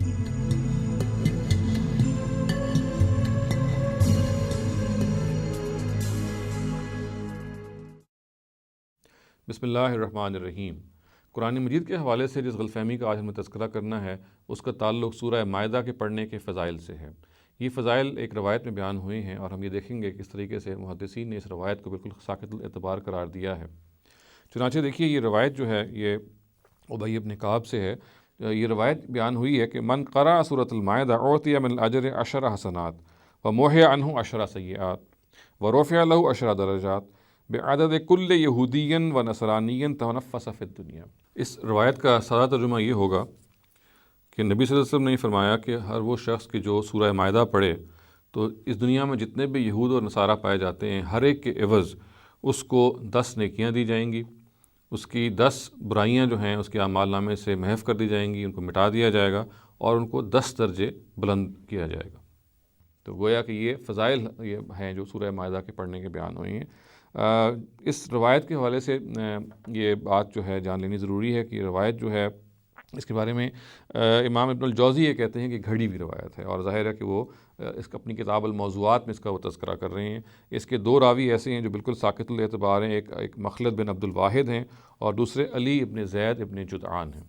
بسم اللہ الرحمن الرحیم۔ قرآن مجید کے حوالے سے جس غلط فہمی کا آج ہمیں تذکرہ کرنا ہے اس کا تعلق سورہ مائدہ کے پڑھنے کے فضائل سے ہے۔ یہ فضائل ایک روایت میں بیان ہوئے ہیں اور ہم یہ دیکھیں گے کہ کس طریقے سے محدثین نے اس روایت کو بالکل ساقط الاعتبار قرار دیا ہے۔ چنانچہ دیکھیے یہ روایت جو ہے یہ ابی بن کعب سے ہے۔ یہ روایت بیان ہوئی ہے کہ من قرأ سورۃ المائدہ اعطی من الاجر 10 حسنات ومحی عنہ 10 سیئات ورفع له 10 درجات بعدد کل یہودی و نصرانی تنفس فی الدنیا۔ اس روایت کا سادہ ترجمہ یہ ہوگا کہ نبی صلی اللہ علیہ وسلم نے فرمایا کہ ہر وہ شخص کہ جو سورہ مائدہ پڑھے تو اس دنیا میں جتنے بھی یہود اور نصارہ پائے جاتے ہیں ہر ایک کے عوض اس کو 10 نیکیاں دی جائیں گی، اس کی 10 برائیاں جو ہیں اس کے اعمال نامے سے محو کر دی جائیں گی، ان کو مٹا دیا جائے گا اور ان کو 10 درجے بلند کیا جائے گا۔ تو گویا کہ یہ فضائل یہ ہیں جو سورہ مائدہ کے پڑھنے کے بیان ہوئے ہیں۔ اس روایت کے حوالے سے یہ بات جو ہے جان لینی ضروری ہے کہ یہ روایت جو ہے اس کے بارے میں امام ابن الجوزی یہ کہتے ہیں کہ گھڑی ہوئی روایت ہے، اور ظاہر ہے کہ وہ اس کا اپنی کتاب الموضوعات میں اس کا وہ تذکرہ کر رہے ہیں۔ اس کے 2 راوی ایسے ہیں جو بالکل ساقط الاعتبار ہیں، ایک مخلد بن عبد الواحد ہیں اور دوسرے علی ابن زید ابن جدعان ہیں۔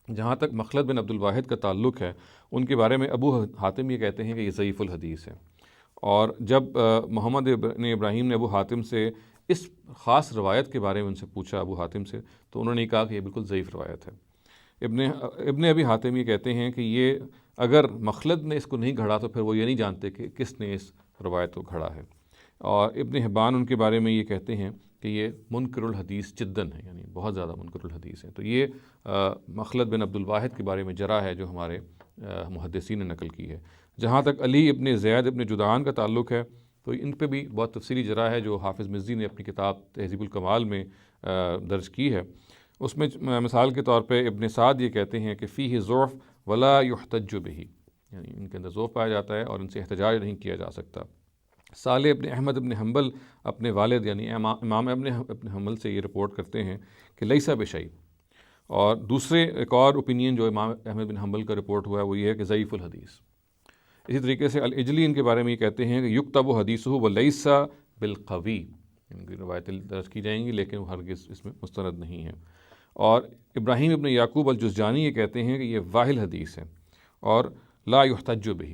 جہاں تک مخلد بن عبد الواحد کا تعلق ہے ان کے بارے میں ابو حاتم یہ کہتے ہیں کہ یہ ضعیف الحدیث ہے، اور جب محمد ابن ابراہیم نے ابو حاتم سے اس خاص روایت کے بارے میں ان سے پوچھا ابو حاتم سے تو انہوں نے کہا کہ یہ بالکل ضعیف روایت ہے۔ ابن ابی حاتم یہ کہتے ہیں کہ یہ اگر مخلد نے اس کو نہیں گھڑا تو پھر وہ یہ نہیں جانتے کہ کس نے اس روایت کو گھڑا ہے، اور ابن حبان ان کے بارے میں یہ کہتے ہیں کہ یہ منکر الحدیث جداً ہے، یعنی بہت زیادہ منکر الحدیث ہے۔ تو یہ مخلد بن عبد الواحد کے بارے میں جرح ہے جو ہمارے محدثین نے نقل کی ہے۔ جہاں تک علی ابن زید ابن جدعان کا تعلق ہے تو ان پہ بھی بہت تفصیلی جرح ہے جو حافظ مزی نے اپنی کتاب تہذیب الکمال میں درج کی ہے۔ اس میں مثال کے طور پہ ابن سعد یہ کہتے ہیں کہ فیہ ضعف ولا یحتج بہ، یعنی ان کے اندر ضعف پایا جاتا ہے اور ان سے احتجاج نہیں کیا جا سکتا۔ صالح ابن احمد ابن حنبل اپنے والد یعنی امام ابن حنبل سے یہ رپورٹ کرتے ہیں کہ لیس بشیء، اور دوسرے ایک اور اوپینین جو امام احمد بن حنبل کا رپورٹ ہوا ہے وہ یہ ہے کہ ضعیف الحدیث۔ اسی طریقے سے الاجلی ان کے بارے میں یہ کہتے ہیں کہ یکتب حدیثہ ولیس بالقوی، ان کی روایتیں درج کی جائیں گی لیکن وہ ہرگز اس میں مستند نہیں ہیں۔ اور ابراہیم ابن یعقوب الجزجانی یہ کہتے ہیں کہ یہ واہل حدیث ہے اور لا یحتج بہ،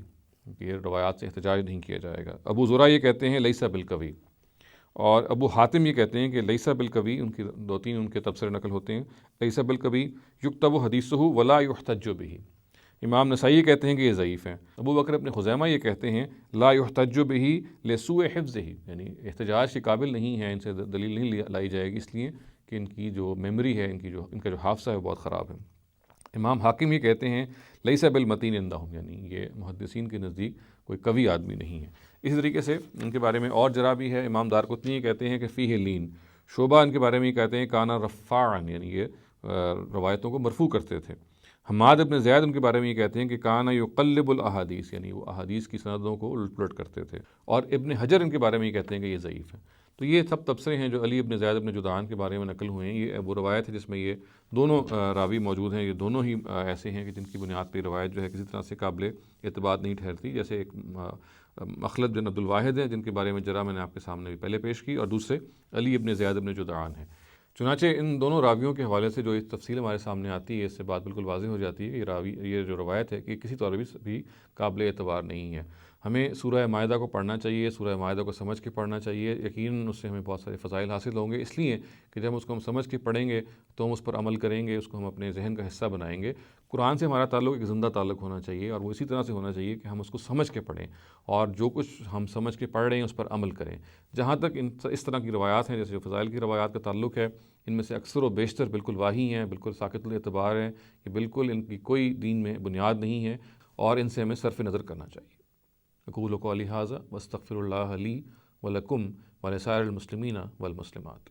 یہ روایات سے احتجاج نہیں کیا جائے گا۔ ابو زرع یہ کہتے ہیں لیس بالقوی، اور ابو حاتم یہ کہتے ہیں کہ لیس بالقوی، ان کی 2-3 ان کے تبصرے نقل ہوتے ہیں، لیس بالقوی یکتب حدیثہ ولا یحتج بہ۔ امام نسائی کہتے ہیں کہ یہ ضعیف ہیں۔ ابو بکر ابن خزیمہ یہ کہتے ہیں لا یحتج بہ لسوء حفظہ، یعنی احتجاج کے قابل نہیں ہے، ان سے دلیل نہیں لائی جائے گی اس لیے کہ ان کی جو میموری ہے، ان کا جو حافظہ ہے وہ بہت خراب ہے۔ امام حاکم یہ کہتے ہیں لیس بالمتین عندہم، یعنی یہ محدثین کے نزدیک کوئی قوی آدمی نہیں ہے۔ اسی طریقے سے ان کے بارے میں اور جرح بھی ہے۔ امام دارقطنی یہ کہتے ہیں کہ فیہ لین، شعبہ ان کے بارے میں یہ کہتے ہیں کانا رفاعا، یعنی یہ روایتوں کو مرفوع کرتے تھے۔ حماد ابن زید ان کے بارے میں یہ کہتے ہیں کہ کانا یقلب الاحادیث، یعنی وہ احادیث کی سندوں کو الٹ پلٹ کرتے تھے۔ اور ابن حجر ان کے بارے میں یہ کہتے ہیں کہ یہ ضعیف ہے۔ تو یہ سب تبصرے ہیں جو علی ابن زید ابن جدعان کے بارے میں نقل ہوئے ہیں۔ یہ وہ روایت ہے جس میں یہ دونوں راوی موجود ہیں، یہ دونوں ہی ایسے ہیں کہ جن کی بنیاد پہ روایت جو ہے کسی طرح سے قابل اعتبار نہیں ٹھہرتی، جیسے ایک مخلد بن عبد الواحد ہے جن کے بارے میں جرح میں نے آپ کے سامنے بھی پہلے پیش کی، اور دوسرے علی ابن زید ابن جدعان ہیں۔ چنانچہ ان دونوں راویوں کے حوالے سے جو اس تفصیل ہمارے سامنے آتی ہے اس سے بات بالکل واضح ہو جاتی ہے کہ یہ جو روایت ہے کہ کسی طور بھی قابل اعتبار نہیں ہے۔ ہمیں سورہ مائدہ کو پڑھنا چاہیے، سورہ مائدہ کو سمجھ کے پڑھنا چاہیے، یقیناً اس سے ہمیں بہت سارے فضائل حاصل ہوں گے، اس لیے کہ جب اس کو ہم سمجھ کے پڑھیں گے تو ہم اس پر عمل کریں گے، اس کو ہم اپنے ذہن کا حصہ بنائیں گے۔ قرآن سے ہمارا تعلق ایک زندہ تعلق ہونا چاہیے، اور وہ اسی طرح سے ہونا چاہیے کہ ہم اس کو سمجھ کے پڑھیں اور جو کچھ ہم سمجھ کے پڑھ رہے ہیں اس پر عمل کریں۔ جہاں تک اس طرح کی روایات ہیں جیسے جو فضائل کی روایات کا تعلق ہے، ان میں سے اکثر و بیشتر بالکل واہی ہیں، بالکل ساقط الاعتبار ہیں، کہ بالکل ان کی کوئی دین میں بنیاد نہیں ہے اور ان سے ہمیں صرف نظر کرنا چاہیے۔ اقول قولی ھذا واستغفر اللہ لی ولکم ولسائر المسلمین والمسلمات۔